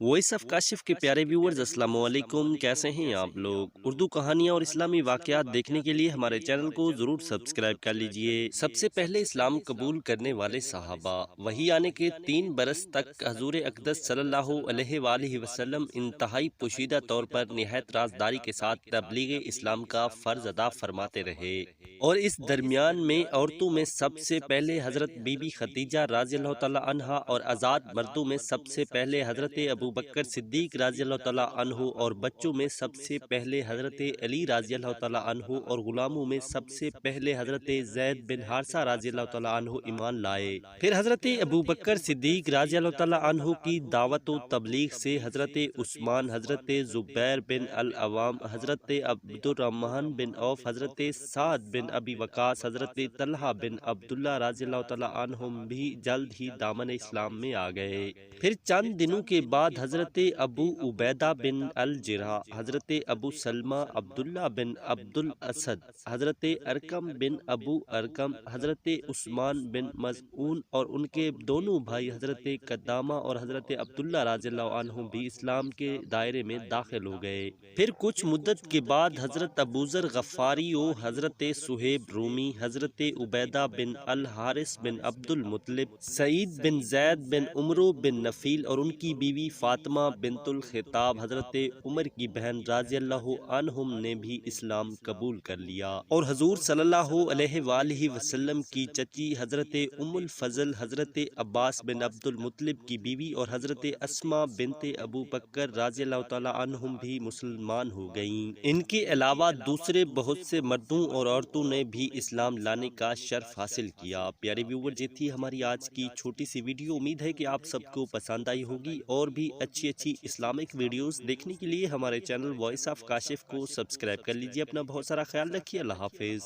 Voice of Kashif के प्यारे viewers, अस्सलाम वालेकुम। कैसे हैं आप लोग? उर्दू कहानियाँ और इस्लामी वाक़यात देखने के लिए हमारे चैनल को ज़रूर सब्सक्राइब कर लीजिए। सबसे पहले इस्लाम कबूल करने वाले सहाबा। वही आने के 3 बरस तक हजूर अक़दस सल्लल्लाहु अलैहि वसल्लम इंतहाई पोशीदा तौर पर निहायत राजदारी के साथ तबलीग इस्लाम का फ़र्ज अदा फरमाते रहे, और इस दरमियान में औरतों में सबसे पहले हज़रत बीबी खदीजा रज़ियल्लाहु तआला अन्हा और आज़ाद मर्दों में सबसे पहले हज़रत अबू बकर सिद्दीक रज़ियल्लाहु तआला अन्हु और बच्चों में सबसे पहले हज़रत अली रज़ियल्लाहु तआला अन्हु और गुलामों में सबसे पहले हज़रत ज़ैद बिन हारिसा रज़ियल्लाहु तआला अन्हु ईमान लाए। फिर हज़रत अबू बकर सिद्दीक रज़ियल्लाहु तआला अन्हु की दावत व तबलीग से हज़रत उस्मान, हज़रत ज़ुबैर बिन अल अवाम, हज़रत अब्दुर्रहमान बिन औफ, हज़रत साद बिन अबी वकास, हज़रत तलहा बिन अब्दुल्ला रज़ियल्लाहु तआला अन्हुम भी जल्द ही दामन इस्लाम में आ गए। फिर चंद दिनों के बाद हज़रत अबू उबैदा बिन अल जिरह, हज़रत अबू सलमा, अब्दुल्ला बिन अब्दुल असद, हज़रत अरकम बिन अबू अरकम, हज़रत उस्मान बिन मज़ऊन और उनके दोनों भाई हज़रत कदामा और हज़रत अब्दुल्ला रज़ियल्लाहु अन्हुम भी इस्लाम के दायरे में दाखिल हो गए। फिर कुछ मुद्दत के बाद हज़रत अबूज़र गफ़ारी और हज़रत सुहेब रूमी, हज़रत उबैदा बिन अल हारिस बिन अब्दुल मुत्तलिब, सईद बिन ज़ैद बिन उमरो बिन नफील और उनकी बीवी फातिमा बिनतुल खिताब, हज़रत उमर की बहन रज़ियल्लाहु अन्हुम ने भी इस्लाम कबूल कर लिया, और हजूर सल्लल्लाहु अलैहि वसल्लम की चची हज़रत उम्मुल फज़ल, हज़रत अब्बास बिन अब्दुल मुत्तलिब की बीवी और हज़रत अस्मा बिनते अबू बकर रज़ियल्लाहु तआला अन्हुम भी मुसलमान हो गईं। इनके अलावा दूसरे बहुत से मर्दों और औरतों ने भी इस्लाम लाने का शर्फ हासिल किया। प्यारे व्यूवर, ये थी हमारी आज की छोटी सी वीडियो। उम्मीद है कि आप सबको पसंद आई होगी, और भी अच्छी इस्लामिक वीडियोस देखने के लिए हमारे चैनल वॉइस ऑफ काशिफ को सब्सक्राइब कर लीजिए। अपना बहुत सारा ख्याल रखिए। अल्लाह हाफिज़।